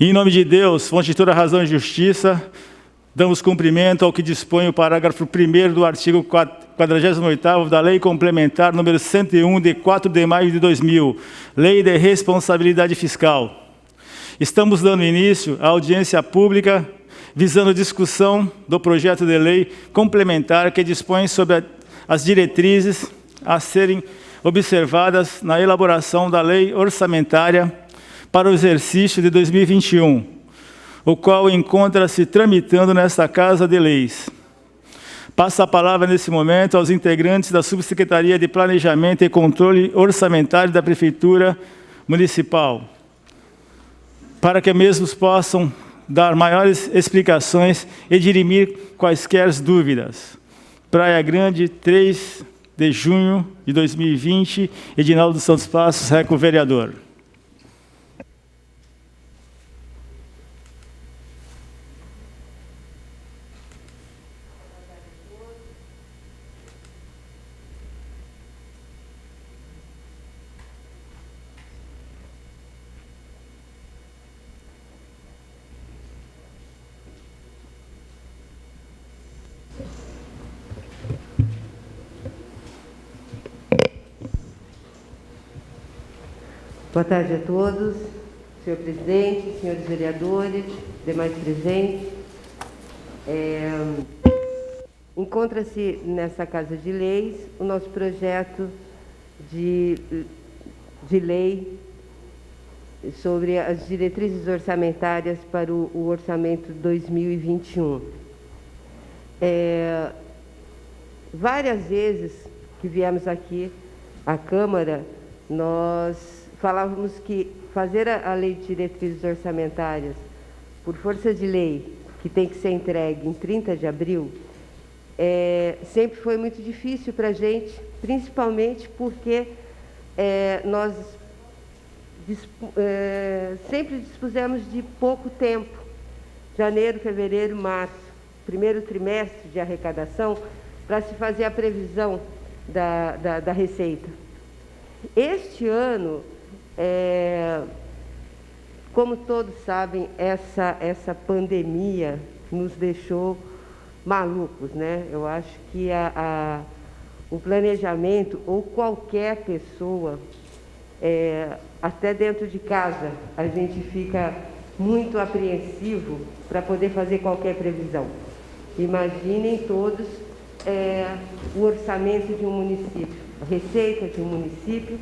Em nome de Deus, fonte de toda razão e justiça, damos cumprimento ao que dispõe o parágrafo 1º do artigo 48º da Lei Complementar número 101, de 4 de maio de 2000, Lei de Responsabilidade Fiscal. Estamos dando início à audiência pública visando discussão do projeto de lei complementar que dispõe sobre as diretrizes a serem observadas na elaboração da lei orçamentária para o exercício de 2021, o qual encontra-se tramitando nesta Casa de Leis. Passo a palavra nesse momento aos integrantes da Subsecretaria de Planejamento e Controle Orçamentário da Prefeitura Municipal, para que mesmos possam dar maiores explicações e dirimir quaisquer dúvidas. Praia Grande, 3 de junho de 2020, Edinaldo dos Santos Passos, Reco, vereador. Boa tarde a todos, senhor presidente, senhores vereadores, demais presentes. Encontra-se nessa Casa de Leis o nosso projeto de lei sobre as diretrizes orçamentárias para o orçamento 2021. Várias vezes que viemos aqui à Câmara, nós falávamos que fazer a lei de diretrizes orçamentárias, por força de lei, que tem que ser entregue em 30 de abril, sempre foi muito difícil para a gente, principalmente porque nós sempre dispusemos de pouco tempo, janeiro, fevereiro, março, primeiro trimestre de arrecadação, para se fazer a previsão da receita. Este ano, como todos sabem, essa pandemia nos deixou malucos, né? Eu acho que o planejamento, ou qualquer pessoa, até dentro de casa, a gente fica muito apreensivo para poder fazer qualquer previsão. Imaginem todos o orçamento de um município, a receita de um município,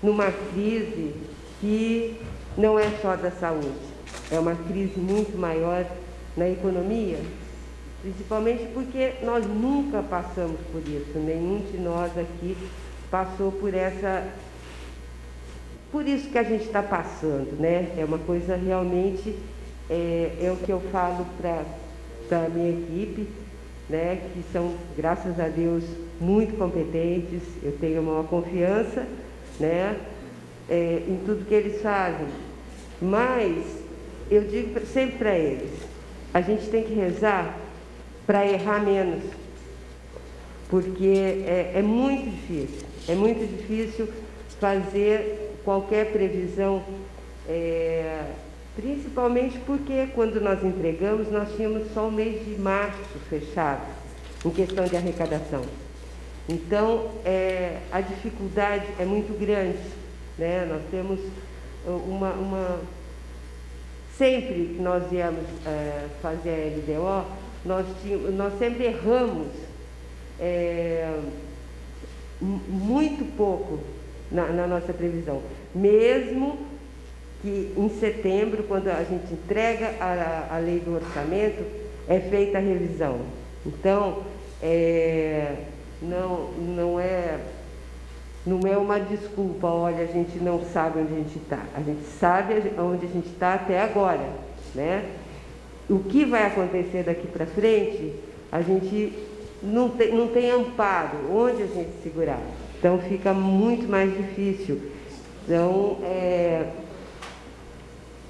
numa crise que não é só da saúde, é uma crise muito maior na economia, principalmente porque nós nunca passamos por isso, nenhum de nós aqui passou por isso que a gente está passando, né? É uma coisa realmente, é o que eu falo para a minha equipe, né, que são, graças a Deus, muito competentes, eu tenho a maior confiança, né, em tudo que eles fazem. Mas eu digo sempre para eles, a gente tem que rezar para errar menos, porque é muito difícil fazer qualquer previsão, principalmente porque quando nós entregamos, nós tínhamos só o mês de março fechado, em questão de arrecadação. Então, a dificuldade é muito grande, né? Nós temos sempre que nós viemos fazer a LDO, nós sempre erramos muito pouco na nossa previsão, mesmo que em setembro, quando a gente entrega a lei do orçamento, é feita a revisão. Então, não é uma desculpa, olha, a gente não sabe onde a gente está. A gente sabe onde a gente está até agora, né? O que vai acontecer daqui para frente, a gente não tem amparo, onde a gente segurar. Então, fica muito mais difícil. Então,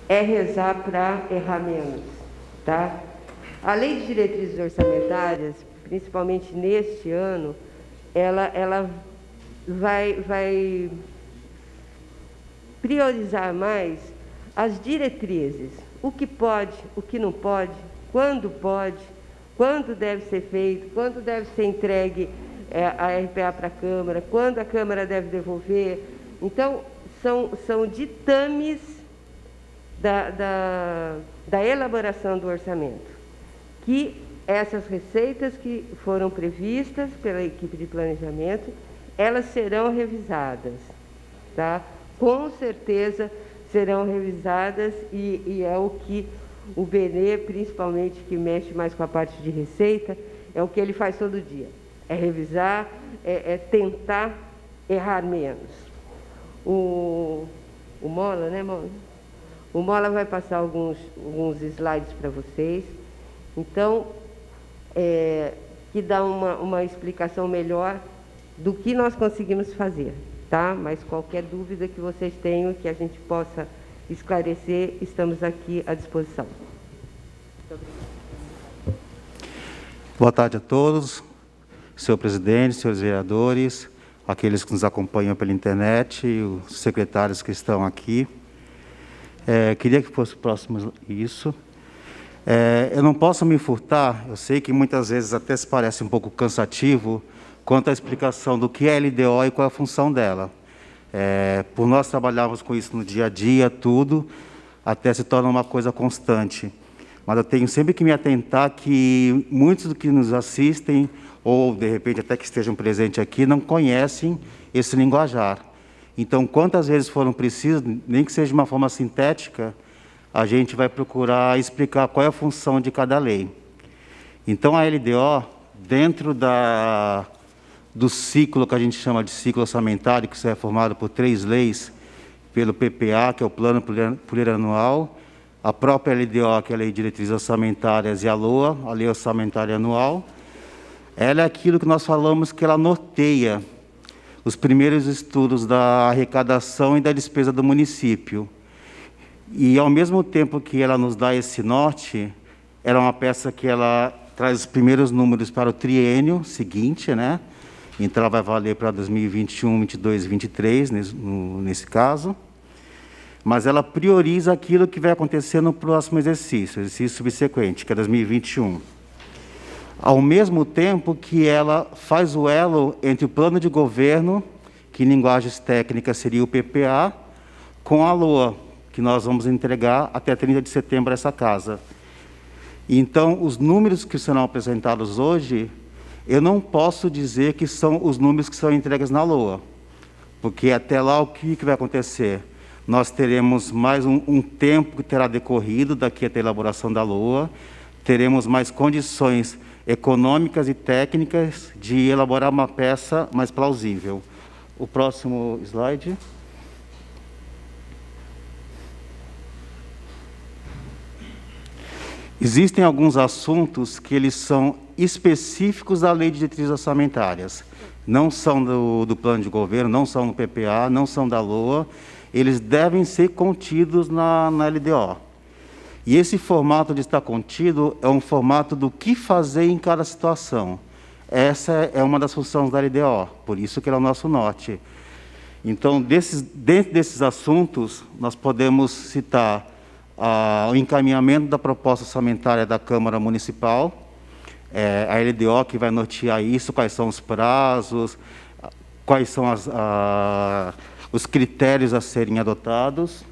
rezar para errar menos, tá? A lei de diretrizes orçamentárias, principalmente neste ano, ela vai priorizar mais as diretrizes, o que pode, o que não pode, quando deve ser feito, quando deve ser entregue a RPA para a Câmara, quando a Câmara deve devolver. Então, são ditames da elaboração do orçamento, que essas receitas que foram previstas pela equipe de planejamento, elas serão revisadas, tá? Com certeza serão revisadas e é o que o Benê, principalmente, que mexe mais com a parte de receita, é o que ele faz todo dia. É revisar, é tentar errar menos. O Mola, né, Mola? O Mola vai passar alguns slides para vocês. Então, que dá uma explicação melhor do que nós conseguimos fazer, tá? Mas qualquer dúvida que vocês tenham, que a gente possa esclarecer, estamos aqui à disposição. Muito obrigada. Boa tarde a todos, senhor presidente, senhores vereadores, aqueles que nos acompanham pela internet e os secretários que estão aqui. Queria que fosse próximo isso. Eu não posso me furtar, eu sei que muitas vezes até se parece um pouco cansativo quanto à explicação do que é a LDO e qual é a função dela. Por nós trabalharmos com isso no dia a dia, tudo, até se torna uma coisa constante. Mas eu tenho sempre que me atentar que muitos do que nos assistem, ou de repente até que estejam presentes aqui, não conhecem esse linguajar. Então, quantas vezes foram precisas, nem que seja de uma forma sintética, a gente vai procurar explicar qual é a função de cada lei. Então, a LDO, dentro do ciclo que a gente chama de ciclo orçamentário, que é formado por 3 leis, pelo PPA, que é o Plano Plurianual, a própria LDO, que é a Lei de Diretrizes Orçamentárias, e a LOA, a Lei Orçamentária Anual, ela é aquilo que nós falamos que ela norteia os primeiros estudos da arrecadação e da despesa do município. E, ao mesmo tempo que ela nos dá esse norte, ela é uma peça que ela traz os primeiros números para o triênio seguinte, né? Então, ela vai valer para 2021, 22 e 23, nesse caso. Mas ela prioriza aquilo que vai acontecer no próximo exercício subsequente, que é 2021. Ao mesmo tempo que ela faz o elo entre o plano de governo, que em linguagens técnicas seria o PPA, com a LOA, que nós vamos entregar até 30 de setembro a essa casa. Então, os números que serão apresentados hoje, eu não posso dizer que são os números que são entregues na LOA, porque até lá o que vai acontecer? Nós teremos mais um tempo que terá decorrido daqui até a elaboração da LOA, teremos mais condições econômicas e técnicas de elaborar uma peça mais plausível. O próximo slide. Existem alguns assuntos que eles são específicos da Lei de Diretrizes Orçamentárias. Não são do plano de governo, não são do PPA, não são da LOA. Eles devem ser contidos na LDO. E esse formato de estar contido é um formato do que fazer em cada situação. Essa é uma das funções da LDO, por isso que ela é o nosso norte. Então, dentro desses assuntos, nós podemos citar o encaminhamento da proposta orçamentária da Câmara Municipal, a LDO que vai nortear isso, quais são os prazos, quais são os critérios a serem adotados,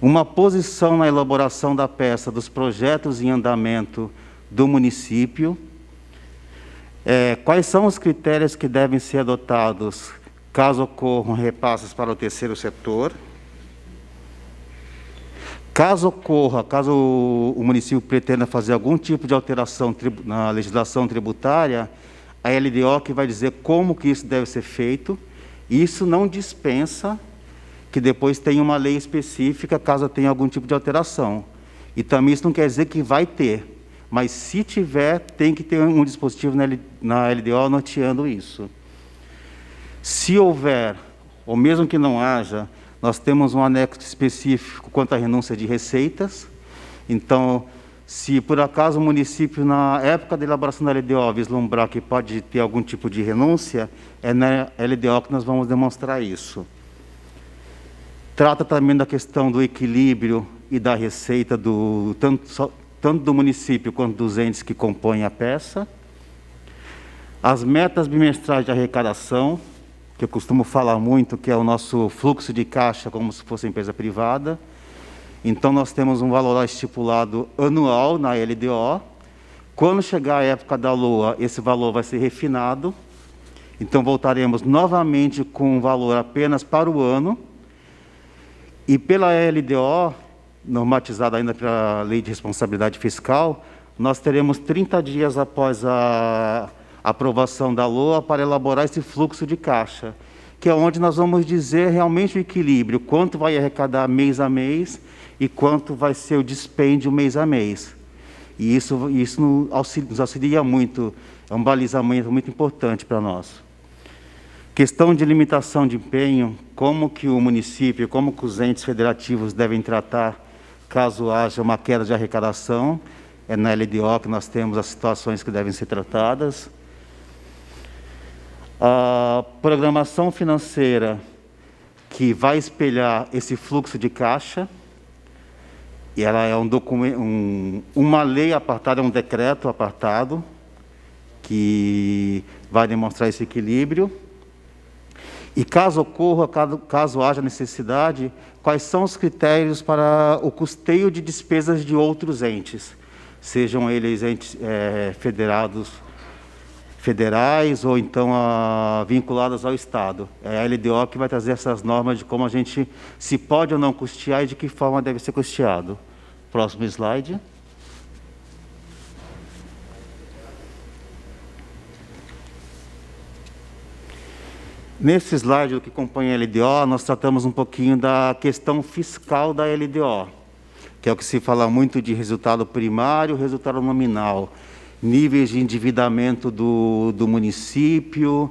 uma posição na elaboração da peça dos projetos em andamento do município, quais são os critérios que devem ser adotados caso ocorram repasses para o terceiro setor, caso o município pretenda fazer algum tipo de alteração na legislação tributária, a LDO que vai dizer como que isso deve ser feito. Isso não dispensa que depois tenha uma lei específica caso tenha algum tipo de alteração. E também isso não quer dizer que vai ter, mas se tiver, tem que ter um dispositivo na LDO norteando isso. Se houver, ou mesmo que não haja, nós temos um anexo específico quanto à renúncia de receitas. Então, se por acaso o município, na época da elaboração da LDO, vislumbrar que pode ter algum tipo de renúncia, é na LDO que nós vamos demonstrar isso. Trata também da questão do equilíbrio e da receita tanto do município quanto dos entes que compõem a peça. As metas bimestrais de arrecadação, que eu costumo falar muito, que é o nosso fluxo de caixa como se fosse empresa privada. Então, nós temos um valor estipulado anual na LDO. Quando chegar a época da LOA, esse valor vai ser refinado. Então, voltaremos novamente com um valor apenas para o ano. E pela LDO, normatizada ainda pela Lei de Responsabilidade Fiscal, nós teremos 30 dias após a aprovação da LOA para elaborar esse fluxo de caixa, que é onde nós vamos dizer realmente o equilíbrio, quanto vai arrecadar mês a mês e quanto vai ser o dispêndio mês a mês. E isso nos auxilia muito, é um balizamento muito importante para nós. Questão de limitação de empenho, como que o município, como que os entes federativos devem tratar caso haja uma queda de arrecadação. É na LDO que nós temos as situações que devem ser tratadas. A programação financeira, que vai espelhar esse fluxo de caixa, e ela é um documento, uma lei apartada, um decreto apartado, que vai demonstrar esse equilíbrio. E caso ocorra, caso haja necessidade, quais são os critérios para o custeio de despesas de outros entes, sejam eles entes federais ou então vinculadas ao Estado. É a LDO que vai trazer essas normas de como a gente se pode ou não custear e de que forma deve ser custeado. Próximo slide. Nesse slide que compõe a LDO, nós tratamos um pouquinho da questão fiscal da LDO, que é o que se fala muito de resultado primário, resultado nominal, níveis de endividamento do município,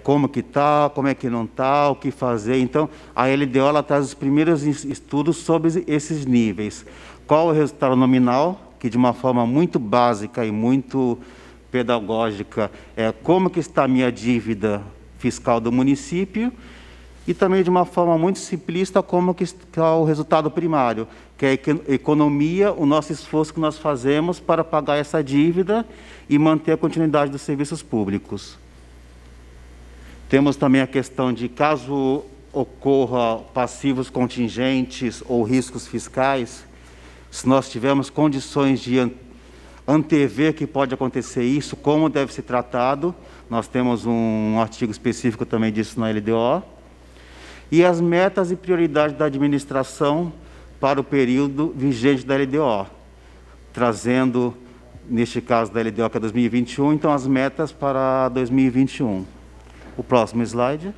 como que está, como é que não está, o que fazer. Então, a LDO ela traz os primeiros estudos sobre esses níveis. Qual o resultado nominal, que de uma forma muito básica e muito pedagógica, como que está a minha dívida fiscal do município, e também de uma forma muito simplista, como que está o resultado primário, que é a economia, o nosso esforço que nós fazemos para pagar essa dívida e manter a continuidade dos serviços públicos. Temos também a questão de, caso ocorra passivos contingentes ou riscos fiscais, se nós tivermos condições de antever que pode acontecer isso, como deve ser tratado. Nós temos um artigo específico também disso na LDO. E as metas e prioridades da administração para o período vigente da LDO, trazendo, neste caso da LDO, que é 2021, então as metas para 2021. O próximo slide.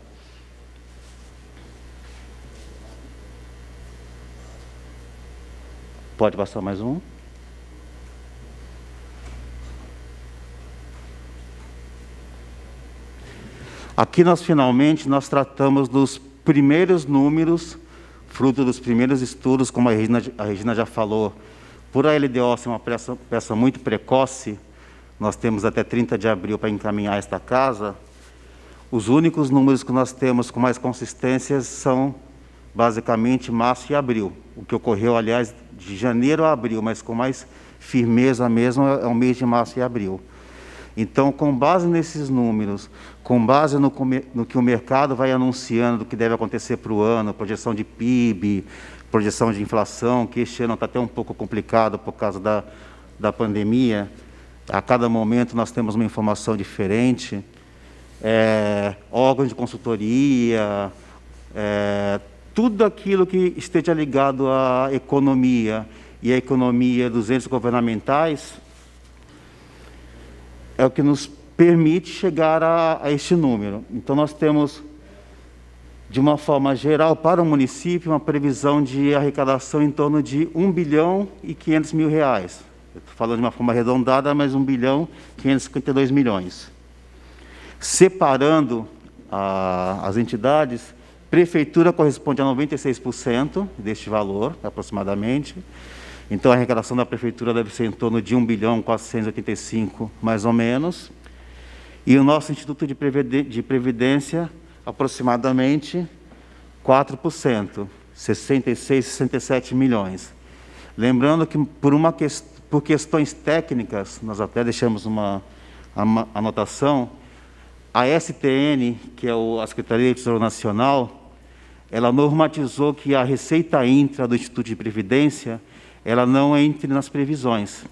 Pode passar mais um. Aqui nós tratamos dos primeiros números, fruto dos primeiros estudos, como a Regina já falou, por a LDO ser uma peça muito precoce, nós temos até 30 de abril para encaminhar esta casa. Os únicos números que nós temos com mais consistência são basicamente março e abril, o que ocorreu, aliás, de janeiro a abril, mas com mais firmeza mesmo é o mês de março e abril. Então, com base nesses números, com base no que o mercado vai anunciando do que deve acontecer para o ano, projeção de PIB, projeção de inflação, que este ano está até um pouco complicado por causa da pandemia, a cada momento nós temos uma informação diferente, órgãos de consultoria, tudo aquilo que esteja ligado à economia e à economia dos entes governamentais, é o que nos permite chegar a este número. Então, nós temos, de uma forma geral, para o município, uma previsão de arrecadação em torno de R$1.500.000. Estou falando de uma forma arredondada, mas R$1.552 milhões. Separando as entidades, prefeitura corresponde a 96% deste valor, aproximadamente. Então, a arrecadação da prefeitura deve ser em torno de 1.485, mais ou menos. E o nosso Instituto de Previdência, aproximadamente 4%, 66, 67 milhões. Lembrando que por questões técnicas, nós até deixamos uma anotação, a STN, que é a Secretaria do Tesouro Nacional, ela normatizou que a receita intra do Instituto de Previdência, ela não entre nas previsões.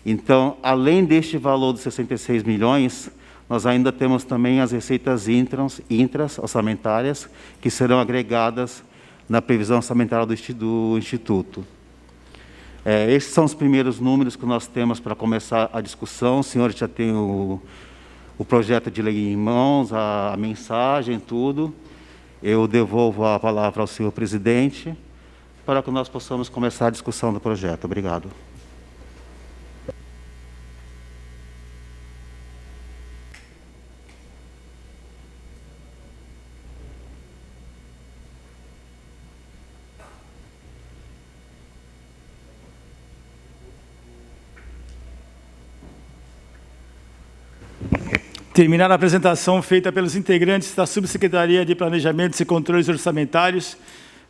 Então, além deste valor de 66 milhões, nós ainda temos também as receitas intras orçamentárias, que serão agregadas na previsão orçamentária do Instituto. Esses são os primeiros números que nós temos para começar a discussão. O senhor já tem o projeto de lei em mãos, a mensagem, tudo. Eu devolvo a palavra ao senhor presidente para que nós possamos começar a discussão do projeto. Obrigado. Terminar a apresentação feita pelos integrantes da Subsecretaria de Planejamento e Controles Orçamentários,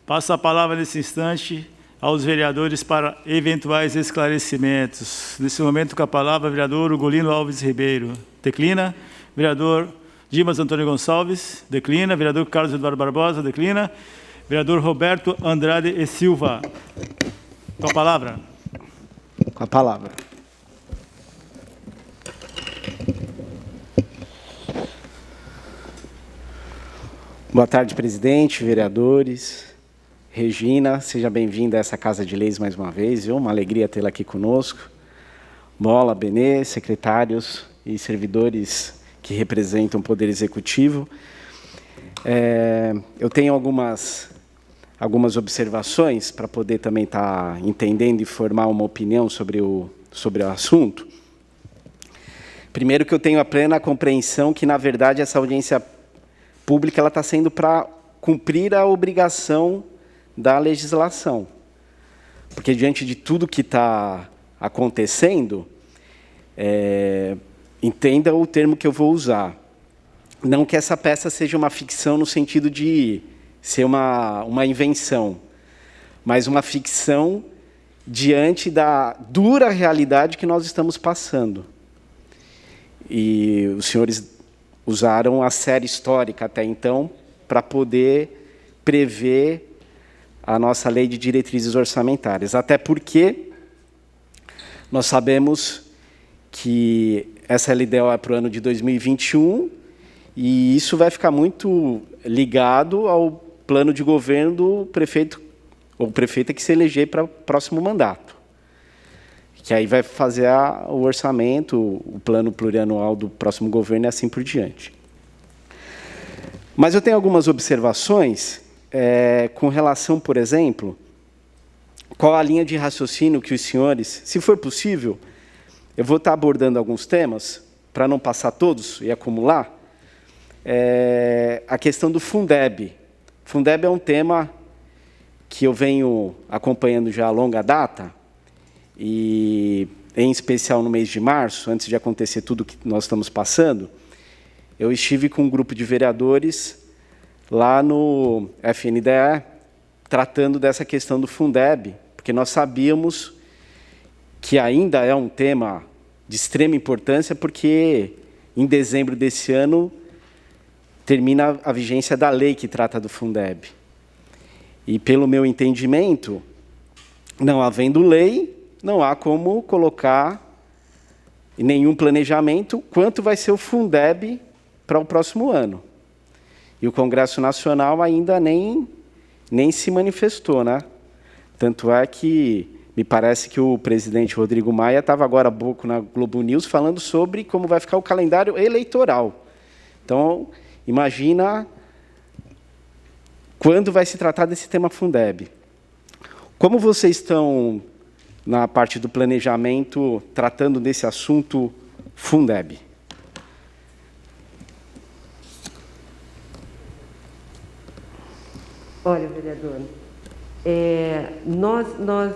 passo a palavra nesse instante aos vereadores para eventuais esclarecimentos. Nesse momento, com a palavra, vereador Ugolino Alves Ribeiro. Declina. Vereador Dimas Antônio Gonçalves. Declina. Vereador Carlos Eduardo Barbosa. Declina. Vereador Roberto Andrade e Silva. Com a palavra. Com a palavra. Boa tarde, presidente, vereadores. Regina, seja bem-vinda a essa Casa de Leis mais uma vez. Uma alegria tê-la aqui conosco. Mola, Benê, secretários e servidores que representam o Poder Executivo. Eu tenho algumas observações para poder também estar entendendo e formar uma opinião sobre o assunto. Primeiro, que eu tenho a plena compreensão que, na verdade, essa audiência pública ela está sendo para cumprir a obrigação da legislação. Porque, diante de tudo que está acontecendo, entenda o termo que eu vou usar. Não que essa peça seja uma ficção no sentido de ser uma invenção, mas uma ficção diante da dura realidade que nós estamos passando. E os senhores usaram a série histórica até então para poder prever a nossa lei de diretrizes orçamentárias. Até porque nós sabemos que essa LDO é para o ano de 2021 e isso vai ficar muito ligado ao plano de governo do prefeito ou prefeita que se eleger para o próximo mandato. Que aí vai fazer o orçamento, o plano plurianual do próximo governo e assim por diante. Mas eu tenho algumas observações com relação, por exemplo, qual a linha de raciocínio que os senhores, se for possível, eu vou estar abordando alguns temas, para não passar todos e acumular, a questão do Fundeb. Fundeb é um tema que eu venho acompanhando já a longa data, e, em especial, no mês de março, antes de acontecer tudo que nós estamos passando, eu estive com um grupo de vereadores lá no FNDE, tratando dessa questão do Fundeb, porque nós sabíamos que ainda é um tema de extrema importância, porque, em dezembro desse ano, termina a vigência da lei que trata do Fundeb. E, pelo meu entendimento, não havendo lei, não há como colocar em nenhum planejamento quanto vai ser o Fundeb para o próximo ano. E o Congresso Nacional ainda nem se manifestou, né? Tanto é que me parece que o presidente Rodrigo Maia estava agora há pouco na Globo News falando sobre como vai ficar o calendário eleitoral. Então, imagina quando vai se tratar desse tema Fundeb. Como vocês estão na parte do planejamento, tratando desse assunto Fundeb? Olha, vereador, nós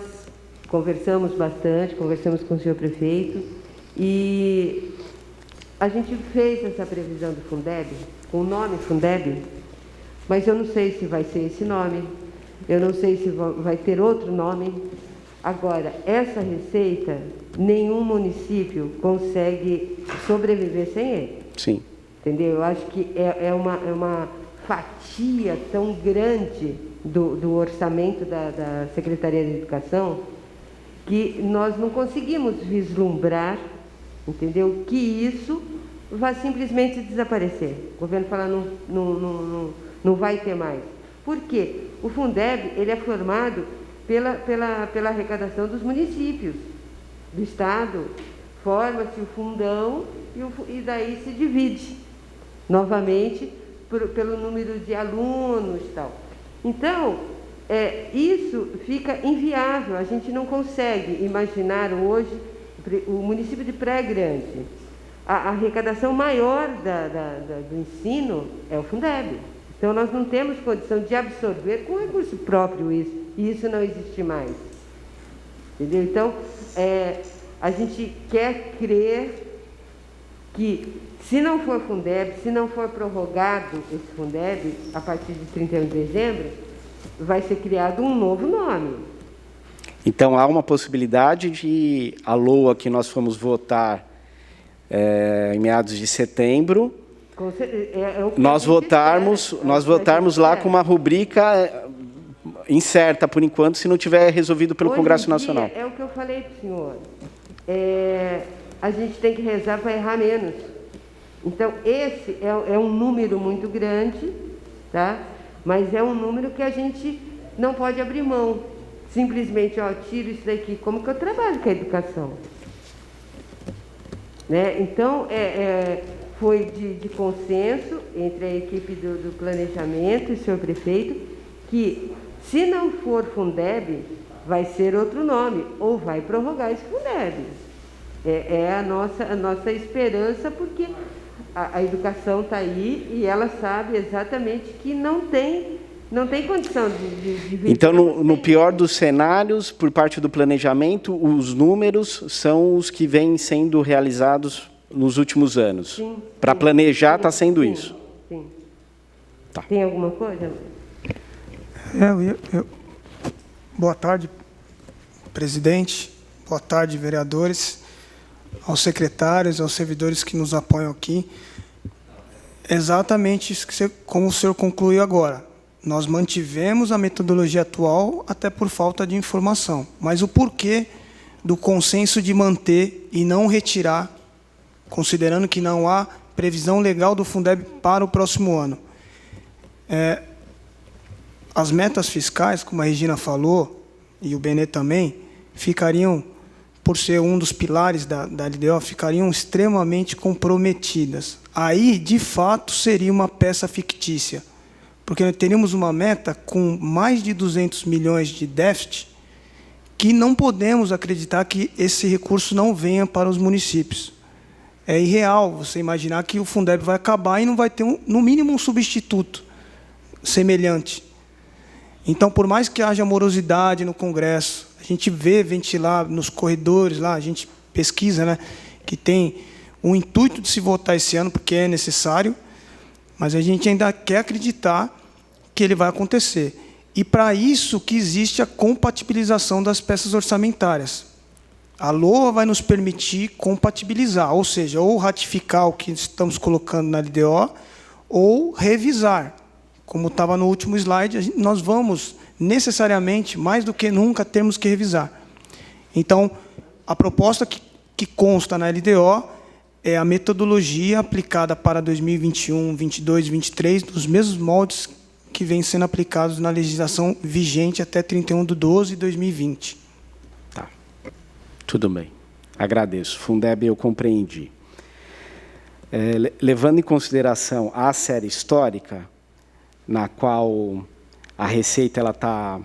conversamos bastante, conversamos com o senhor prefeito, e a gente fez essa previsão do Fundeb, com o nome Fundeb, mas eu não sei se vai ser esse nome, eu não sei se vai ter outro nome. Agora, essa receita, nenhum município consegue sobreviver sem ele. Sim. Entendeu? Eu acho que é uma fatia tão grande do orçamento da Secretaria de Educação que nós não conseguimos vislumbrar, entendeu? Que isso vai simplesmente desaparecer. O governo fala não vai ter mais. Por quê? O Fundeb ele é formado pela arrecadação dos municípios, do Estado. Forma-se o fundão e daí se divide novamente pelo número de alunos e tal. Então, isso fica inviável. A gente não consegue imaginar hoje o município de Praia Grande. A arrecadação maior do ensino é o Fundeb. Então, nós não temos condição de absorver com recurso próprio isso, e isso não existe mais. Entendeu? Então, a gente quer crer que, se não for Fundeb, se não for prorrogado esse Fundeb, a partir de 31 de dezembro, vai ser criado um novo nome. Então, há uma possibilidade de a LOA que nós fomos votar em meados de setembro, nós votarmos lá com uma rubrica incerta, por enquanto, se não tiver resolvido pelo Congresso Nacional. É o que eu falei para o senhor. A gente tem que rezar para errar menos. Então, esse é um número muito grande, tá? Mas é um número que a gente não pode abrir mão. Simplesmente, tiro isso daqui. Como que eu trabalho com a educação? Né? Então, foi de consenso entre a equipe do planejamento e o senhor prefeito, que, se não for Fundeb, vai ser outro nome, ou vai prorrogar esse Fundeb. É a nossa esperança, porque a educação está aí e ela sabe exatamente que não tem condição de Então, no pior dos cenários, por parte do planejamento, os números são os que vêm sendo realizados nos últimos anos. Para planejar, está sendo isso. Sim. Tá. Tem alguma coisa? Boa tarde, presidente. Boa tarde, vereadores, aos secretários, aos servidores que nos apoiam aqui. Exatamente isso como o senhor concluiu agora. Nós mantivemos a metodologia atual até por falta de informação. Mas o porquê do consenso de manter e não retirar, considerando que não há previsão legal do Fundeb para o próximo ano? As metas fiscais, como a Regina falou, e o Benê também, ficariam, por ser um dos pilares da LDO, ficariam extremamente comprometidas. Aí, de fato, seria uma peça fictícia, porque teríamos uma meta com mais de 200 milhões de déficit, que não podemos acreditar que esse recurso não venha para os municípios. É irreal você imaginar que o Fundeb vai acabar e não vai ter, no mínimo, um substituto semelhante. Então, por mais que haja morosidade no Congresso, a gente vê ventilar nos corredores, lá a gente pesquisa, né, que tem o intuito de se votar esse ano, porque é necessário, mas a gente ainda quer acreditar que ele vai acontecer. E, para isso, que existe a compatibilização das peças orçamentárias. A LOA vai nos permitir compatibilizar, ou seja, ou ratificar o que estamos colocando na LDO, ou revisar. Como estava no último slide, nós vamos, necessariamente, mais do que nunca, termos que revisar. Então, a proposta que consta na LDO é a metodologia aplicada para 2021, 22, 23, dos mesmos moldes que vêm sendo aplicados na legislação vigente até 31/12/2020. Tá. Tudo bem. Agradeço. Fundeb, eu compreendi. Levando em consideração a série histórica, na qual a receita está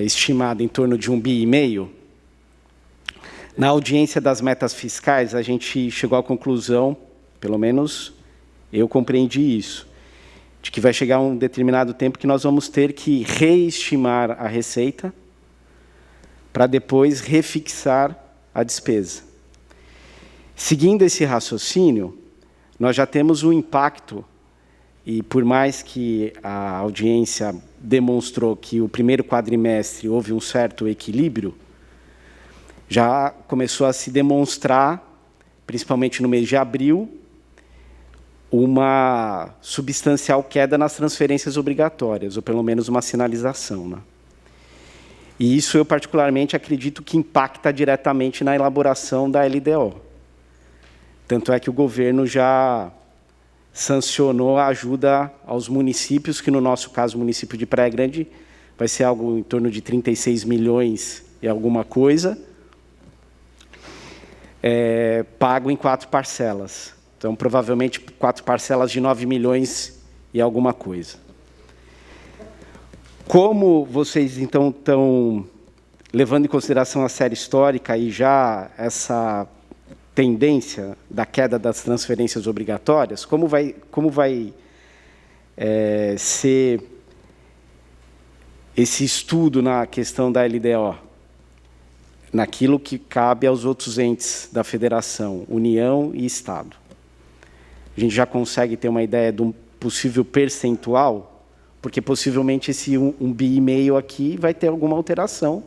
estimada em torno de 1,5 bi, na audiência das metas fiscais, a gente chegou à conclusão, pelo menos eu compreendi isso, de que vai chegar um determinado tempo que nós vamos ter que reestimar a receita para depois refixar a despesa. Seguindo esse raciocínio, nós já temos um impacto e por mais que a audiência demonstrou que o primeiro quadrimestre houve um certo equilíbrio, já começou a se demonstrar, principalmente no mês de abril, uma substancial queda nas transferências obrigatórias, ou pelo menos uma sinalização, né? E isso eu particularmente acredito que impacta diretamente na elaboração da LDO. Tanto é que o governo já sancionou a ajuda aos municípios, que no nosso caso, o município de Praia Grande, vai ser algo em torno de 36 milhões e alguma coisa, pago em 4 parcelas. Então, provavelmente, 4 parcelas de 9 milhões e alguma coisa. Como vocês, então, estão levando em consideração a série histórica e já essa tendência da queda das transferências obrigatórias, como vai ser esse estudo na questão da LDO? Naquilo que cabe aos outros entes da federação, União e Estado. A gente já consegue ter uma ideia de um possível percentual, porque possivelmente esse 1,5 bi aqui vai ter alguma alteração,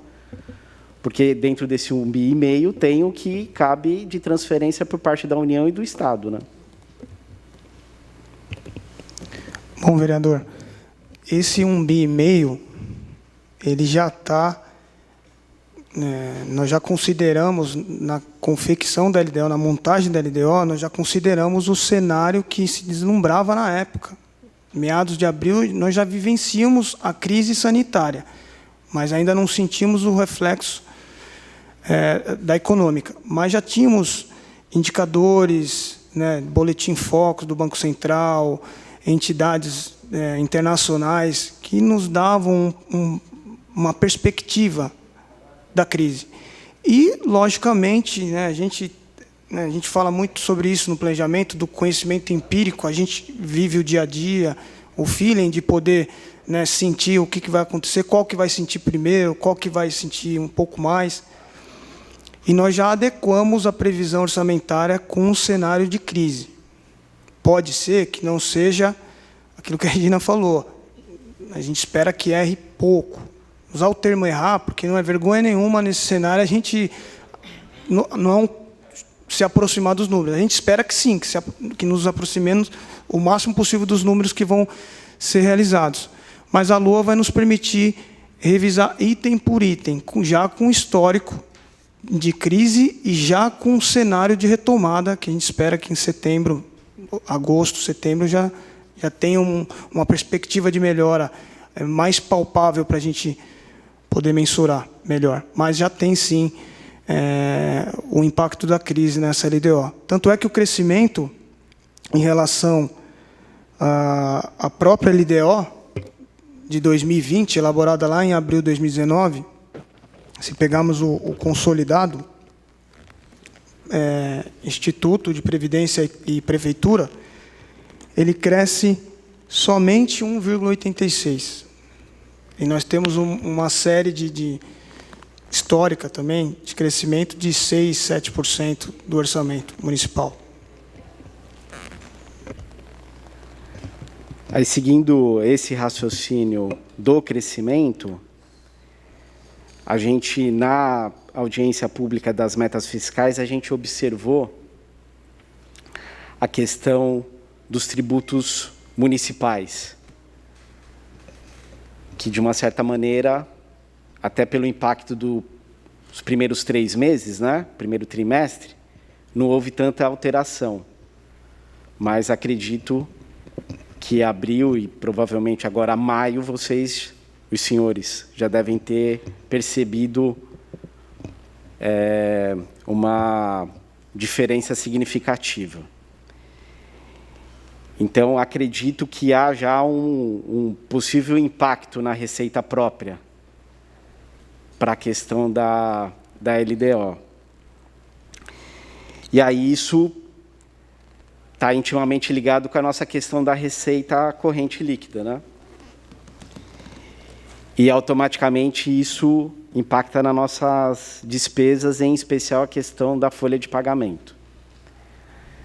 porque dentro desse 1,5 bi tem o que cabe de transferência por parte da União e do Estado, né? Bom, vereador, esse 1,5 bi, ele já está... nós já consideramos, na confecção da LDO, na montagem da LDO, nós já consideramos o cenário que se deslumbrava na época. Meados de abril, nós já vivenciamos a crise sanitária, mas ainda não sentimos o reflexo da econômica. Mas já tínhamos indicadores, né, boletim Focus do Banco Central, entidades internacionais que nos davam uma perspectiva da crise. E, logicamente, né, a gente fala muito sobre isso no planejamento, do conhecimento empírico, a gente vive o dia a dia, o feeling de poder, né, sentir o que vai acontecer, qual que vai sentir primeiro, qual que vai sentir um pouco mais. E nós já adequamos a previsão orçamentária com um cenário de crise. Pode ser que não seja aquilo que a Regina falou. A gente espera que erre pouco. Usar o termo errar, porque não é vergonha nenhuma nesse cenário a gente não se aproximar dos números. A gente espera que sim, que nos aproximemos o máximo possível dos números que vão ser realizados. Mas a LOA vai nos permitir revisar item por item, já com histórico de crise e já com um cenário de retomada, que a gente espera que em setembro, agosto, setembro, já tenha uma perspectiva de melhora mais palpável para a gente poder mensurar melhor. Mas já tem, sim, o impacto da crise nessa LDO. Tanto é que o crescimento em relação à própria LDO de 2020, elaborada lá em abril de 2019, se pegarmos o consolidado, Instituto de Previdência e Prefeitura, ele cresce somente 1,86%. E nós temos uma série histórica também, de crescimento de 6%, 7% do orçamento municipal. Aí, seguindo esse raciocínio do crescimento, a gente, na audiência pública das metas fiscais, a gente observou a questão dos tributos municipais, que, de uma certa maneira, até pelo impacto dos primeiros 3 meses, né, primeiro trimestre, não houve tanta alteração. Mas acredito que abril e provavelmente agora maio, vocês, os senhores, já devem ter percebido uma diferença significativa. Então, acredito que há já um possível impacto na receita própria para a questão da LDO. E aí isso está intimamente ligado com a nossa questão da receita corrente líquida, né? E, automaticamente, isso impacta nas nossas despesas, em especial a questão da folha de pagamento.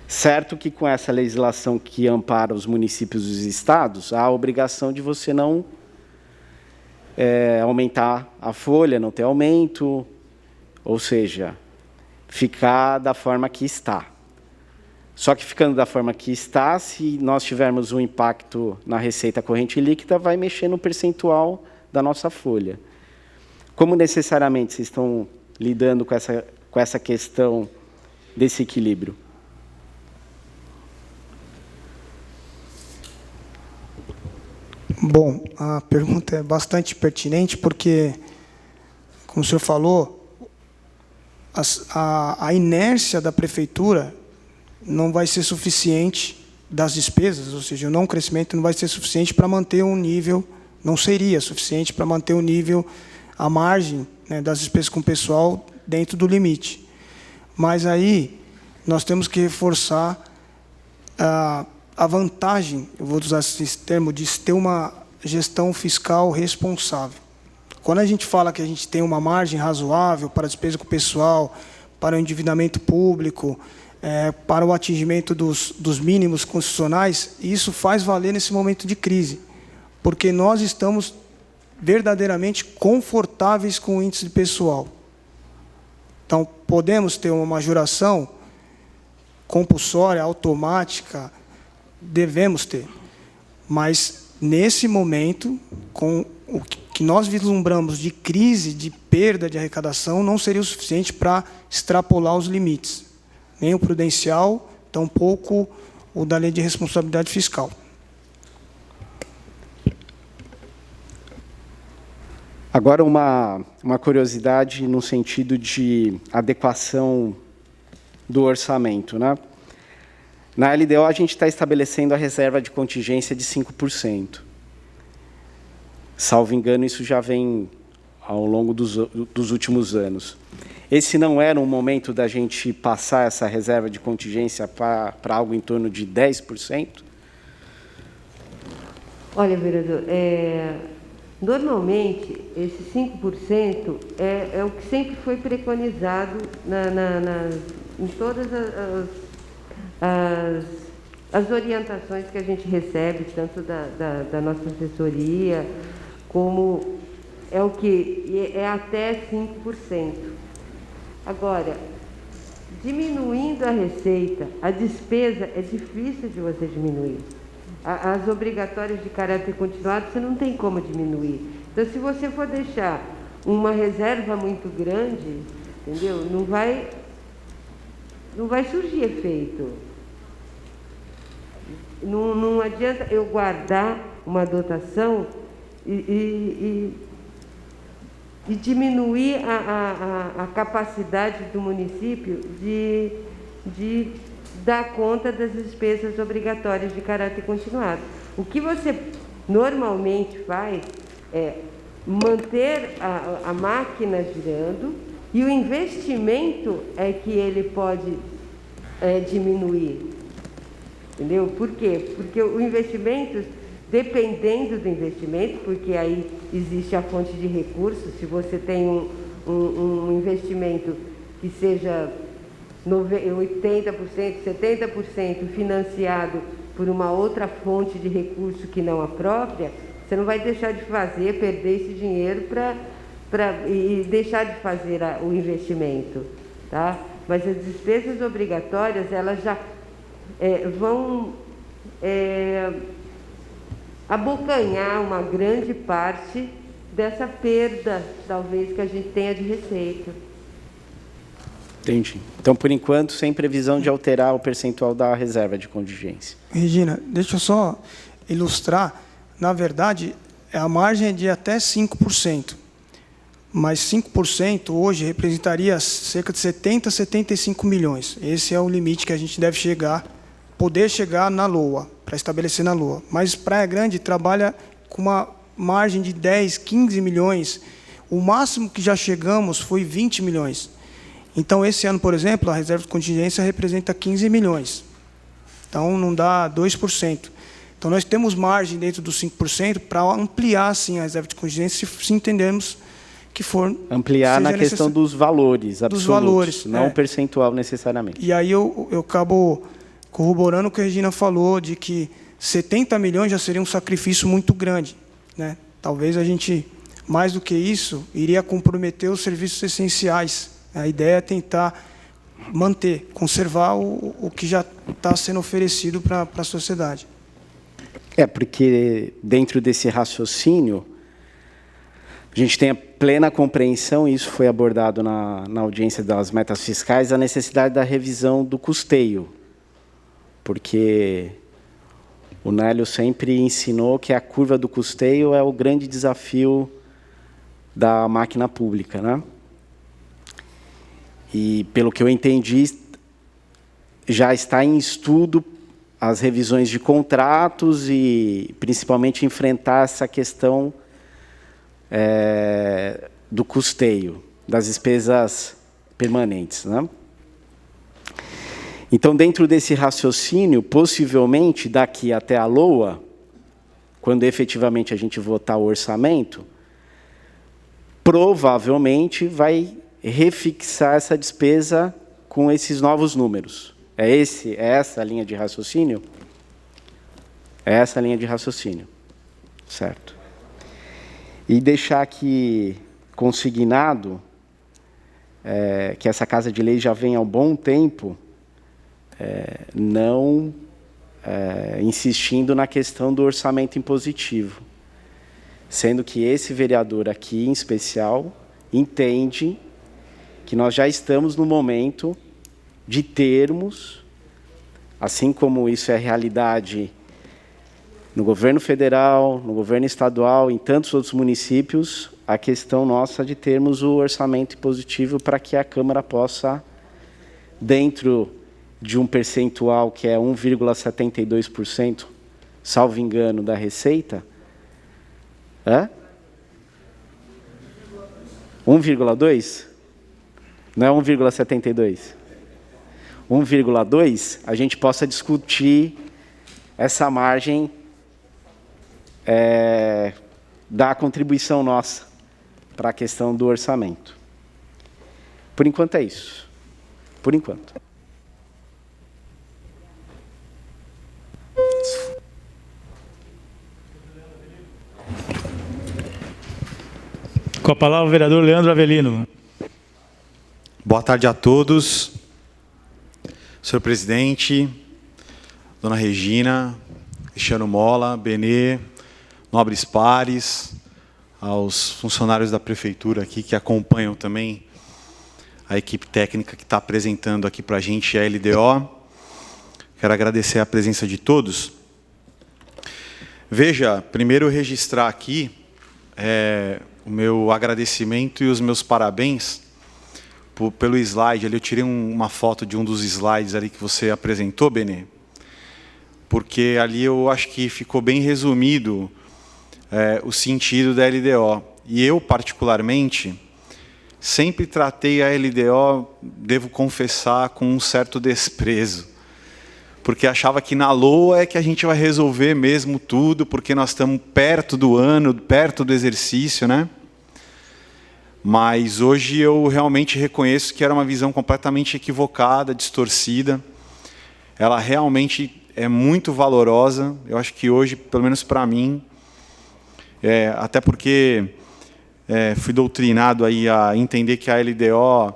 Certo que com essa legislação que ampara os municípios e os estados, há a obrigação de você não aumentar a folha, não ter aumento, ou seja, ficar da forma que está. Só que ficando da forma que está, se nós tivermos um impacto na receita corrente líquida, vai mexer no percentual da nossa folha. Como necessariamente vocês estão lidando com essa questão desse equilíbrio? Bom, a pergunta é bastante pertinente, porque, como o senhor falou, a inércia da prefeitura não vai ser suficiente das despesas, ou seja, o não crescimento não vai ser suficiente para manter um nível, não seria suficiente para manter o nível, a margem, né, das despesas com o pessoal dentro do limite. Mas aí nós temos que reforçar a vantagem, eu vou usar esse termo, de ter uma gestão fiscal responsável. Quando a gente fala que a gente tem uma margem razoável para a despesa com o pessoal, para o endividamento público, para o atingimento dos mínimos constitucionais, isso faz valer nesse momento de crise, porque nós estamos verdadeiramente confortáveis com o índice de pessoal. Então, podemos ter uma majoração compulsória, automática, devemos ter, mas nesse momento, com o que nós vislumbramos de crise, de perda de arrecadação, não seria o suficiente para extrapolar os limites, nem o prudencial, tampouco o da lei de responsabilidade fiscal. Agora, uma curiosidade no sentido de adequação do orçamento, né? Na LDO, a gente está estabelecendo a reserva de contingência de 5%. Salvo engano, isso já vem ao longo dos últimos anos. Esse não era um momento da gente passar essa reserva de contingência para algo em torno de 10%? Olha, vereador, normalmente, esse 5% é o que sempre foi preconizado em todas as orientações que a gente recebe, tanto da nossa assessoria, como o que é até 5%. Agora, diminuindo a receita, a despesa é difícil de você diminuir. As obrigatórias de caráter continuado, você não tem como diminuir. Então, se você for deixar uma reserva muito grande, entendeu? Não vai surgir efeito. Não adianta eu guardar uma dotação e diminuir a capacidade do município de dar conta das despesas obrigatórias de caráter continuado. O que você normalmente faz é manter a máquina girando, e o investimento é que ele pode diminuir. Entendeu? Por quê? Porque o investimento, dependendo do investimento, porque aí existe a fonte de recursos, se você tem um investimento que seja 80%, 70% financiado por uma outra fonte de recurso que não a própria, você não vai deixar de fazer, perder esse dinheiro e deixar de fazer o investimento, tá? Mas as despesas obrigatórias, elas já vão abocanhar uma grande parte dessa perda, talvez, que a gente tenha de receita. Entendi. Então, por enquanto, sem previsão de alterar o percentual da reserva de contingência. Regina, deixa eu só ilustrar. Na verdade, a margem é de até 5%. Mas 5% hoje representaria cerca de 70 a 75 milhões. Esse é o limite que a gente deve poder chegar na LOA, para estabelecer na LOA. Mas Praia Grande trabalha com uma margem de 10, 15 milhões. O máximo que já chegamos foi 20 milhões. Então, esse ano, por exemplo, a reserva de contingência representa 15 milhões. Então, não dá 2%. Então, nós temos margem dentro dos 5% para ampliar, sim, a reserva de contingência, se entendermos que for... Ampliar na questão dos valores absolutos, dos valores, não o percentual necessariamente. E aí eu acabo corroborando o que a Regina falou, de que 70 milhões já seria um sacrifício muito grande, né? Talvez a gente, mais do que isso, iria comprometer os serviços essenciais. A ideia é tentar manter, conservar o que já está sendo oferecido para a sociedade. Porque dentro desse raciocínio, a gente tem a plena compreensão, e isso foi abordado na audiência das metas fiscais, a necessidade da revisão do custeio. Porque o Nélio sempre ensinou que a curva do custeio é o grande desafio da máquina pública, né? E, pelo que eu entendi, já está em estudo as revisões de contratos e, principalmente, enfrentar essa questão do custeio, das despesas permanentes, né? Então, dentro desse raciocínio, possivelmente, daqui até a LOA, quando efetivamente a gente votar o orçamento, provavelmente vai refixar essa despesa com esses novos números. É essa a linha de raciocínio? É essa a linha de raciocínio, certo? E deixar aqui consignado que essa Casa de Lei já vem há um bom tempo não insistindo na questão do orçamento impositivo, sendo que esse vereador aqui, em especial, entende que nós já estamos no momento de termos, assim como isso é realidade no governo federal, no governo estadual, em tantos outros municípios, a questão nossa de termos o orçamento impositivo para que a Câmara possa, dentro de um percentual que é 1,72%, salvo engano, da receita, 1,2%? Não é 1,72%? 1,2%, a gente possa discutir essa margem da contribuição nossa para a questão do orçamento. Por enquanto é isso. Por enquanto. Com a palavra o vereador Leandro Avelino. Boa tarde a todos. Senhor presidente, dona Regina, Cristiano Mola, Benê, nobres pares, aos funcionários da prefeitura aqui que acompanham também a equipe técnica que está apresentando aqui para a gente a LDO. Quero agradecer a presença de todos. Veja, primeiro registrar aqui o meu agradecimento e os meus parabéns pelo slide. Ali eu tirei uma foto de um dos slides ali que você apresentou, Benê, porque ali eu acho que ficou bem resumido o sentido da LDO. E eu, particularmente, sempre tratei a LDO, devo confessar, com um certo desprezo, porque achava que na LOA é que a gente vai resolver mesmo tudo, porque nós estamos perto do ano, perto do exercício, né? Mas hoje eu realmente reconheço que era uma visão completamente equivocada, distorcida. Ela realmente é muito valorosa. Eu acho que hoje, pelo menos para mim, até porque fui doutrinado aí a entender que a LDO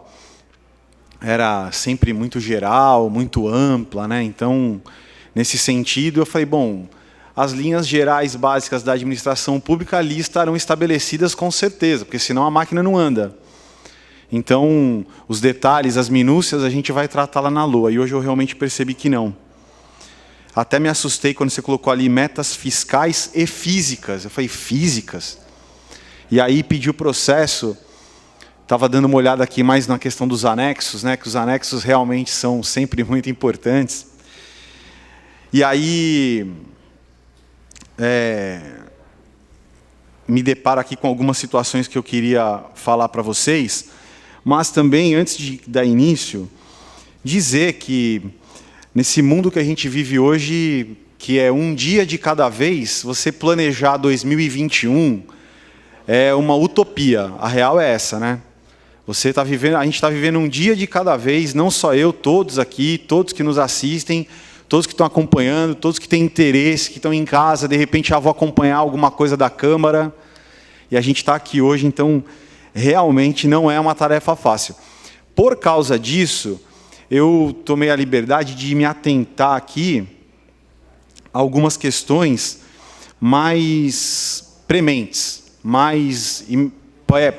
era sempre muito geral, muito ampla, né? Então, nesse sentido, eu falei, bom, as linhas gerais básicas da administração pública ali estarão estabelecidas com certeza, porque senão a máquina não anda. Então, os detalhes, as minúcias, a gente vai tratar lá na LOA. E hoje eu realmente percebi que não. Até me assustei quando você colocou ali metas fiscais e físicas. Eu falei, físicas? E aí pedi o processo. Estava dando uma olhada aqui mais na questão dos anexos, né, que os anexos realmente são sempre muito importantes. E aí me deparo aqui com algumas situações que eu queria falar para vocês, mas também, antes de dar início, dizer que nesse mundo que a gente vive hoje, que é um dia de cada vez, você planejar 2021 é uma utopia. A real é essa, né? A gente está vivendo um dia de cada vez, não só eu, todos aqui, todos que nos assistem, todos que estão acompanhando, todos que têm interesse, que estão em casa, de repente, vou acompanhar alguma coisa da Câmara, e a gente está aqui hoje, então, realmente não é uma tarefa fácil. Por causa disso, eu tomei a liberdade de me atentar aqui a algumas questões mais prementes, mais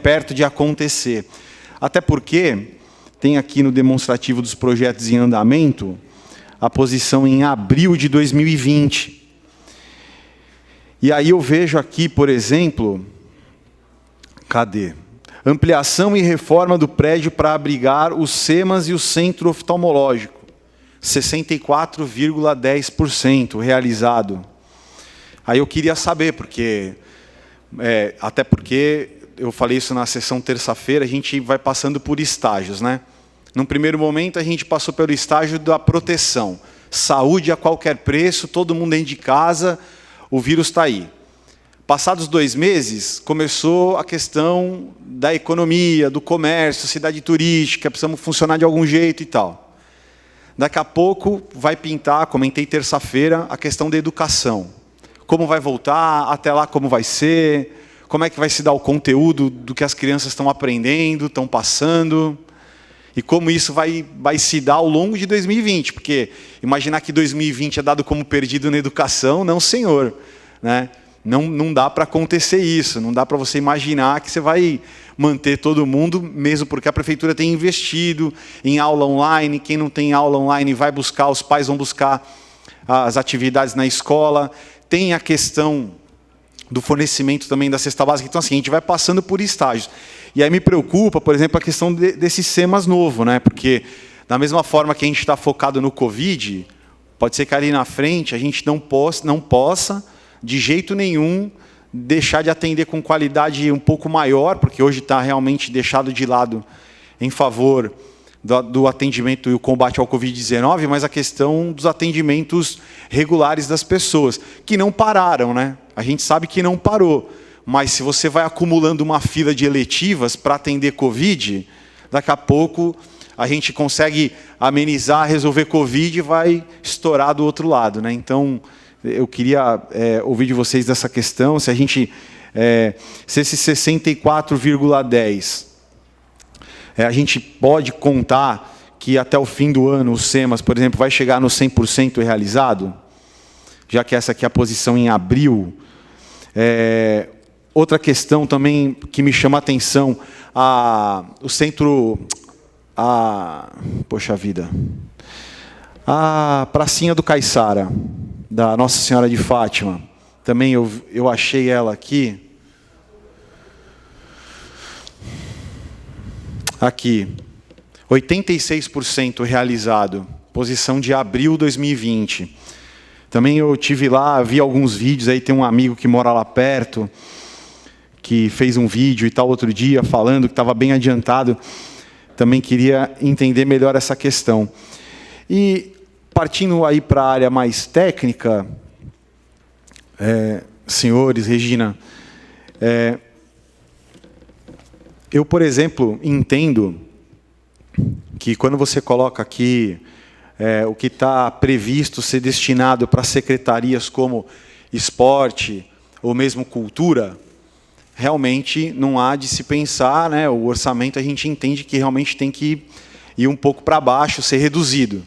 perto de acontecer. Até porque tem aqui no demonstrativo dos projetos em andamento a posição em abril de 2020. E aí eu vejo aqui, por exemplo, cadê? Ampliação e reforma do prédio para abrigar os SEMAS e o centro oftalmológico. 64,10% realizado. Aí eu queria saber, porque até porque eu falei isso na sessão terça-feira, a gente vai passando por estágios, né? Num primeiro momento, a gente passou pelo estágio da proteção. Saúde a qualquer preço, todo mundo dentro de casa, o vírus está aí. Passados 2 meses, começou a questão da economia, do comércio, cidade turística, precisamos funcionar de algum jeito e tal. Daqui a pouco vai pintar, comentei terça-feira, a questão da educação. Como vai voltar, até lá como vai ser, como é que vai se dar o conteúdo do que as crianças estão aprendendo, estão passando, e como isso vai se dar ao longo de 2020, porque imaginar que 2020 é dado como perdido na educação, não, senhor, né? Não dá para acontecer isso, não dá para você imaginar que você vai manter todo mundo, mesmo porque a prefeitura tem investido em aula online, quem não tem aula online vai buscar, os pais vão buscar as atividades na escola, tem a questão do fornecimento também da cesta básica, então assim, a gente vai passando por estágios. E aí me preocupa, por exemplo, a questão desse SEMAS novo, né? Porque da mesma forma que a gente está focado no Covid, pode ser que ali na frente a gente não possa de jeito nenhum, deixar de atender com qualidade um pouco maior, porque hoje está realmente deixado de lado em favor do atendimento e o combate ao Covid-19, mas a questão dos atendimentos regulares das pessoas, que não pararam, né? A gente sabe que não parou, mas se você vai acumulando uma fila de eletivas para atender Covid, daqui a pouco a gente consegue amenizar, resolver Covid e vai estourar do outro lado, né? Então, eu queria ouvir de vocês dessa questão, se a gente, se esse 64,10, a gente pode contar que até o fim do ano o SEMAS, por exemplo, vai chegar no 100% realizado, já que essa aqui é a posição em abril. Outra questão também que me chama a atenção, o centro, poxa vida, a pracinha do Caiçara, da Nossa Senhora de Fátima, também eu achei ela aqui. Aqui, 86% realizado, posição de abril de 2020. Também eu tive lá, vi alguns vídeos, aí tem um amigo que mora lá perto, que fez um vídeo e tal outro dia, falando que estava bem adiantado. Também queria entender melhor essa questão. E partindo aí para a área mais técnica, senhores, Regina, eu, por exemplo, entendo que quando você coloca aqui o que está previsto ser destinado para secretarias como esporte ou mesmo cultura, realmente não há de se pensar, né, o orçamento a gente entende que realmente tem que ir um pouco para baixo, ser reduzido,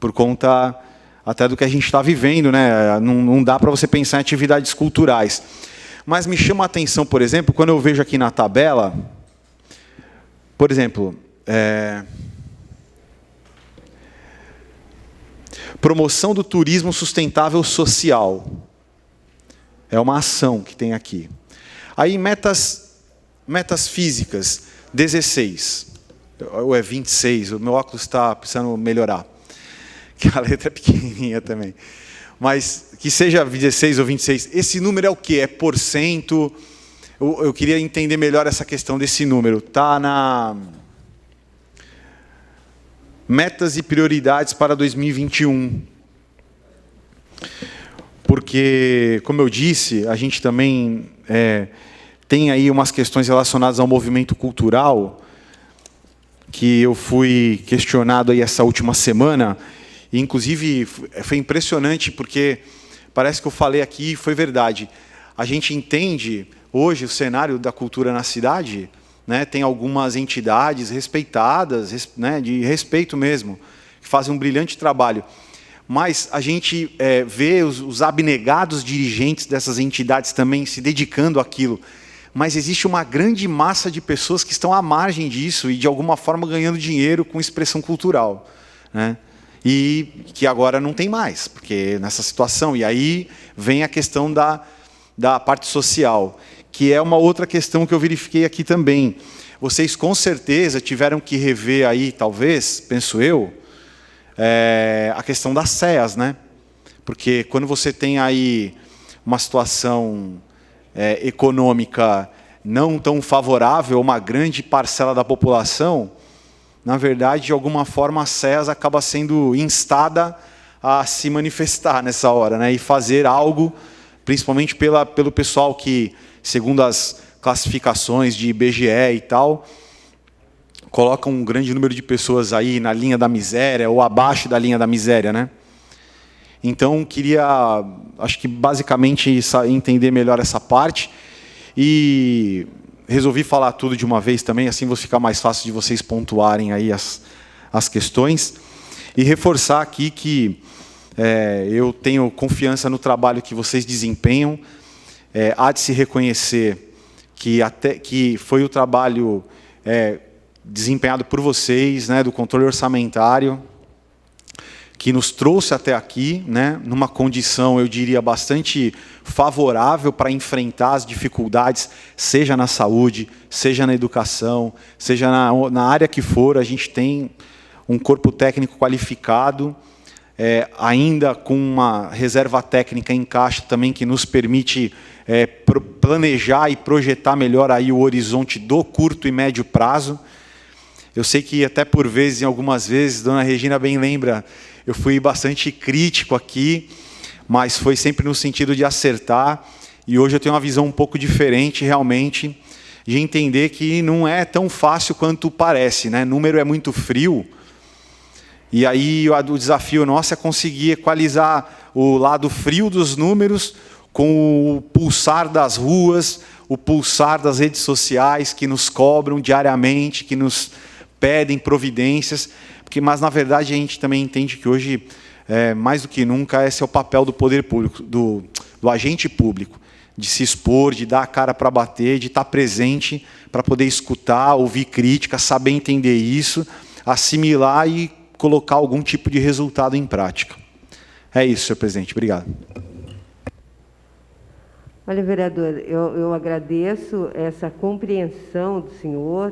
por conta até do que a gente está vivendo, né? Não dá para você pensar em atividades culturais. Mas me chama a atenção, por exemplo, quando eu vejo aqui na tabela, por exemplo, promoção do turismo sustentável social. É uma ação que tem aqui. Aí, metas físicas, 16. Ou é 26, o meu óculos está precisando melhorar. Que a letra é pequenininha também. Mas que seja 16 ou 26, esse número é o quê? É porcento? Eu queria entender melhor essa questão desse número. Está na metas e prioridades para 2021. Porque, como eu disse, a gente também tem aí umas questões relacionadas ao movimento cultural, que eu fui questionado aí essa última semana, E, inclusive, foi impressionante, porque parece que eu falei aqui e foi verdade. A gente entende hoje o cenário da cultura na cidade, né, tem algumas entidades respeitadas, né, de respeito mesmo, que fazem um brilhante trabalho. Mas a gente vê os abnegados dirigentes dessas entidades também se dedicando àquilo. Mas existe uma grande massa de pessoas que estão à margem disso e, de alguma forma, ganhando dinheiro com expressão cultural, né? E que agora não tem mais, porque nessa situação. E aí vem a questão da parte social, que é uma outra questão que eu verifiquei aqui também. Vocês, com certeza, tiveram que rever aí, talvez, penso eu, a questão das CEAs, né? Porque quando você tem aí uma situação econômica não tão favorável a uma grande parcela da população, na verdade, de alguma forma, a CEAS acaba sendo instada a se manifestar nessa hora, né? E fazer algo, principalmente pelo pessoal que, segundo as classificações de IBGE e tal, colocam um grande número de pessoas aí na linha da miséria ou abaixo da linha da miséria, né? Então, queria, acho que basicamente, entender melhor essa parte e resolvi falar tudo de uma vez também, assim vai ficar mais fácil de vocês pontuarem aí as questões. E reforçar aqui que eu tenho confiança no trabalho que vocês desempenham. Há de se reconhecer que foi o trabalho desempenhado por vocês, né, do controle orçamentário, que nos trouxe até aqui, né, numa condição, eu diria, bastante favorável para enfrentar as dificuldades, seja na saúde, seja na educação, seja na área que for. A gente tem um corpo técnico qualificado, ainda com uma reserva técnica em caixa também, que nos permite planejar e projetar melhor aí o horizonte do curto e médio prazo. Eu sei que até por vezes, em algumas vezes, dona Regina bem lembra, eu fui bastante crítico aqui, mas foi sempre no sentido de acertar, e hoje eu tenho uma visão um pouco diferente, realmente, de entender que não é tão fácil quanto parece, né? Número é muito frio, e aí o desafio nosso é conseguir equalizar o lado frio dos números com o pulsar das ruas, o pulsar das redes sociais que nos cobram diariamente, que nos pedem providências, mas, na verdade, a gente também entende que hoje, mais do que nunca, esse é o papel do poder público, do agente público, de se expor, de dar a cara para bater, de estar presente para poder escutar, ouvir críticas, saber entender isso, assimilar e colocar algum tipo de resultado em prática. É isso, senhor presidente. Obrigado. Olha, vereador, eu agradeço essa compreensão do senhor.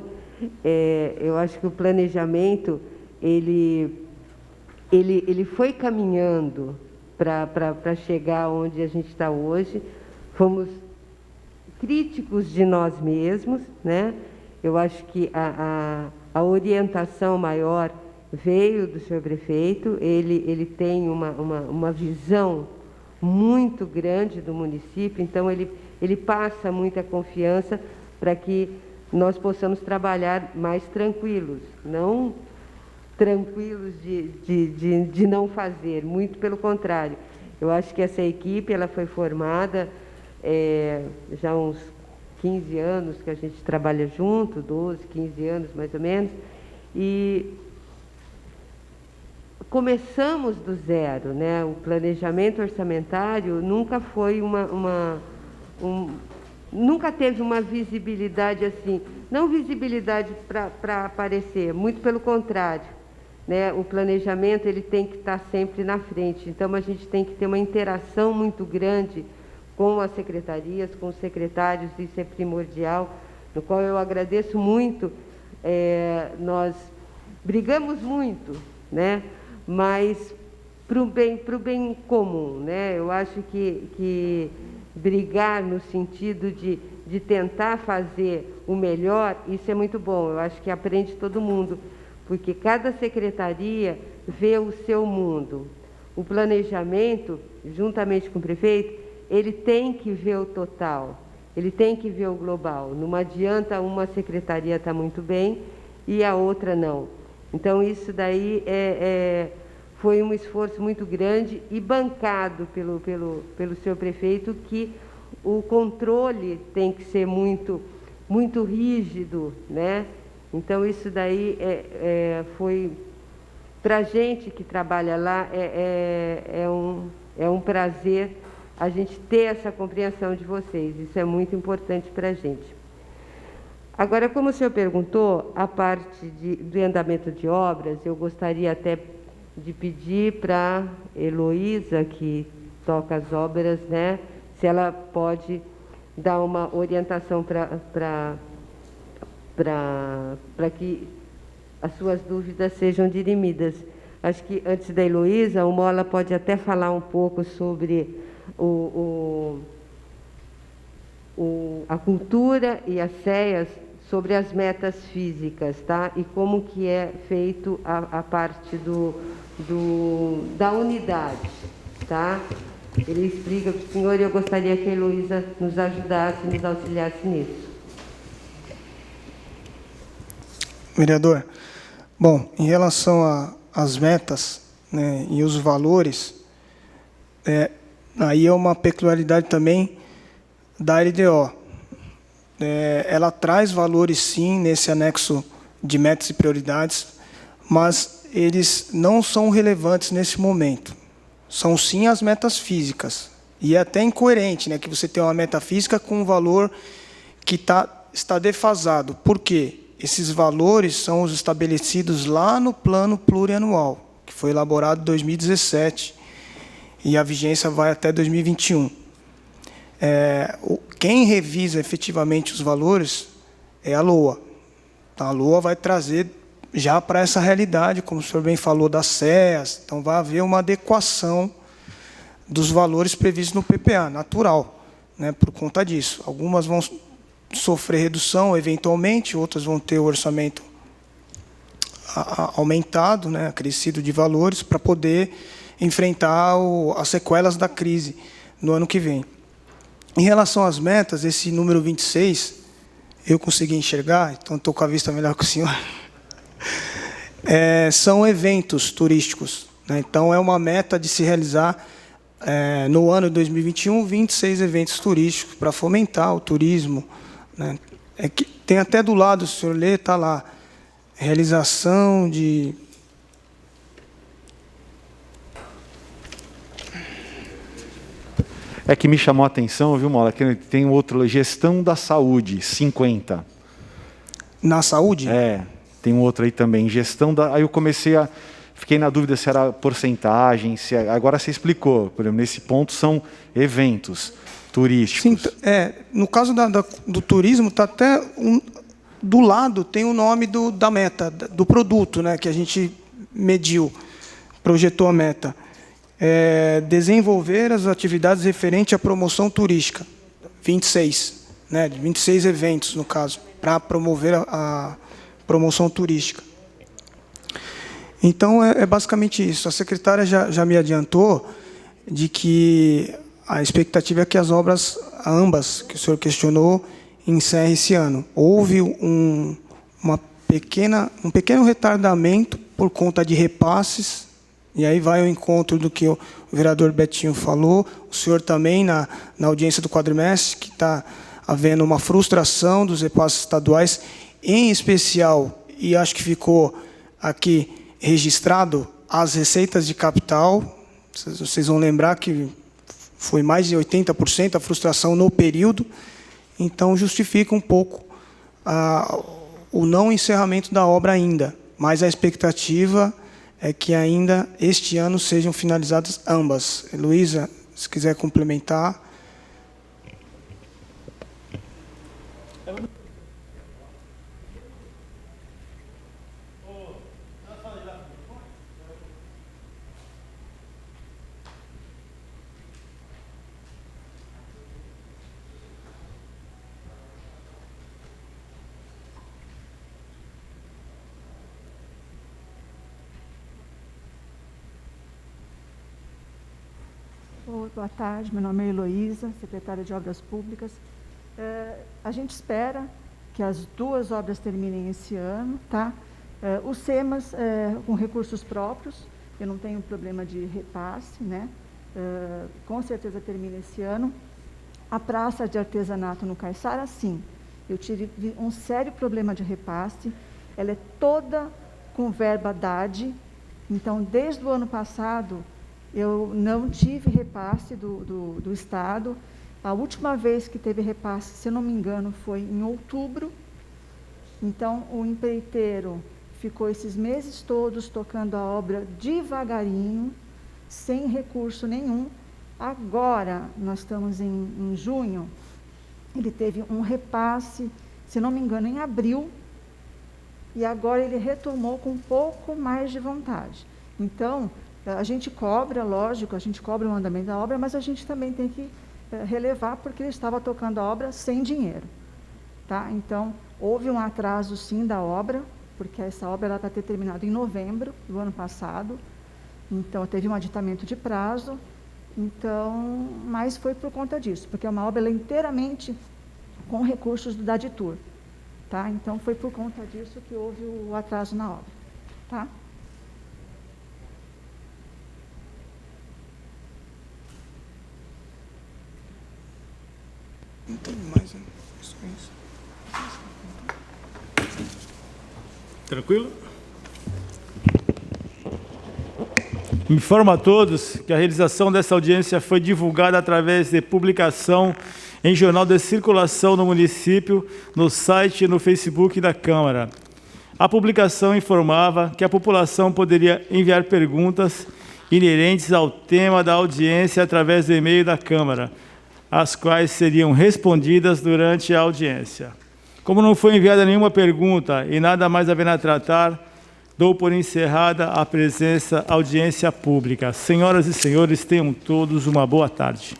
Eu acho que o planejamento ele foi caminhando para chegar onde a gente está hoje. Fomos críticos de nós mesmos, né? Eu acho que a orientação maior veio do senhor prefeito. Ele tem uma visão muito grande do município, então ele passa muita confiança para que nós possamos trabalhar mais tranquilos, não tranquilos de não fazer, muito pelo contrário. Eu acho que essa equipe ela foi formada já há uns 15 anos que a gente trabalha junto, 12, 15 anos mais ou menos, e começamos do zero, né? O planejamento orçamentário nunca foi nunca teve uma visibilidade assim, não visibilidade para aparecer, muito pelo contrário, né? O planejamento ele tem que estar sempre na frente, então a gente tem que ter uma interação muito grande com as secretarias, com os secretários, isso é primordial, no qual eu agradeço muito. Nós brigamos muito, né? Mas para o bem comum, né? Eu acho que brigar no sentido de tentar fazer o melhor, isso é muito bom. Eu acho que aprende todo mundo, porque cada secretaria vê o seu mundo. O planejamento, juntamente com o prefeito, ele tem que ver o total, ele tem que ver o global. Não adianta uma secretaria estar muito bem e a outra não. Então, isso daí foi um esforço muito grande e bancado pelo senhor prefeito, que o controle tem que ser muito rígido, né? Então, isso daí foi, para a gente que trabalha lá, é um prazer a gente ter essa compreensão de vocês. Isso é muito importante para a gente. Agora, como o senhor perguntou, a parte do andamento de obras, eu gostaria até de pedir para Heloísa, que toca as obras, né, se ela pode dar uma orientação para que as suas dúvidas sejam dirimidas. Acho que, antes da Heloísa, o Mola pode até falar um pouco sobre a cultura e as CEAs, sobre as metas físicas, tá? E como que é feito a parte da unidade, tá? Ele explica para o senhor e eu gostaria que a Heloísa nos ajudasse, nos auxiliasse nisso. Vereador, bom, em relação às metas, né, e os valores, aí é uma peculiaridade também da LDO. Ela traz valores, sim, nesse anexo de metas e prioridades, mas eles não são relevantes nesse momento. São, sim, as metas físicas. E é até incoerente, né, que você tem uma meta física com um valor que está defasado. Por quê? Esses valores são os estabelecidos lá no plano plurianual, que foi elaborado em 2017, e a vigência vai até 2021. Quem revisa efetivamente os valores é a LOA. Então, a LOA vai trazer já para essa realidade, como o senhor bem falou, das CEAs. Então, vai haver uma adequação dos valores previstos no PPA, natural, né, por conta disso. Algumas vão sofrer redução, eventualmente, outras vão ter o orçamento aumentado, né, acrescido de valores, para poder enfrentar as sequelas da crise no ano que vem. Em relação às metas, esse número 26, eu consegui enxergar, então estou com a vista melhor que o senhor, são eventos turísticos, né? Então, é uma meta de se realizar, no ano de 2021, 26 eventos turísticos para fomentar o turismo, né? Tem até do lado, se o senhor ler, está lá, realização de... É que me chamou a atenção, viu, Mola, que tem outro, gestão da saúde, 50. Na saúde? Tem um outro aí também, gestão da... Aí eu fiquei na dúvida se era porcentagem, agora você explicou, por exemplo, nesse ponto são eventos turísticos. Sim, no caso do turismo, está até do lado, tem o nome da meta, do produto, né, que a gente mediu, projetou a meta. Desenvolver as atividades referentes à promoção turística, 26, né, 26 eventos, no caso, para promover a promoção turística. Então, é basicamente isso. A secretária já me adiantou de que a expectativa é que as obras, ambas, que o senhor questionou, encerrem esse ano. Houve um pequeno retardamento por conta de repasses. E aí vai ao encontro do que o vereador Betinho falou, o senhor também, na audiência do quadrimestre, que está havendo uma frustração dos repasses estaduais, em especial, e acho que ficou aqui registrado, as receitas de capital. Vocês vão lembrar que foi mais de 80% a frustração no período, então justifica um pouco o não encerramento da obra ainda, mas a expectativa é que ainda este ano sejam finalizadas ambas. Heloísa, se quiser complementar. Boa tarde, meu nome é Heloísa, secretária de Obras Públicas. A gente espera que as duas obras terminem esse ano, tá? Os SEMAS, com recursos próprios, eu não tenho problema de repasse, né? Com certeza termina esse ano. A praça de artesanato no Caiçara, sim. Eu tive um sério problema de repasse. Ela é toda com verba DAD. Então, desde o ano passado, eu não tive repasse do Estado. A última vez que teve repasse, se eu não me engano, foi em outubro. Então, o empreiteiro ficou esses meses todos tocando a obra devagarinho, sem recurso nenhum. Agora, nós estamos em junho, ele teve um repasse, se não me engano, em abril, e agora ele retomou com um pouco mais de vontade. Então, a gente cobra, lógico, a gente cobra o andamento da obra, mas a gente também tem que relevar, porque ele estava tocando a obra sem dinheiro. Tá? Então, houve um atraso, sim, da obra, porque essa obra era para ter terminado em novembro do ano passado, então teve um aditamento de prazo, então, mas foi por conta disso, porque é uma obra inteiramente com recursos do DADTUR. Tá? Então, foi por conta disso que houve o atraso na obra. Tá? Não tem mais, né? Isso. Tranquilo? Informo a todos que a realização dessa audiência foi divulgada através de publicação em jornal de circulação no município, no site e no Facebook da Câmara. A publicação informava que a população poderia enviar perguntas inerentes ao tema da audiência através do e-mail da Câmara, as quais seriam respondidas durante a audiência. Como não foi enviada nenhuma pergunta e nada mais haverá a tratar, dou por encerrada a audiência pública. Senhoras e senhores, tenham todos uma boa tarde.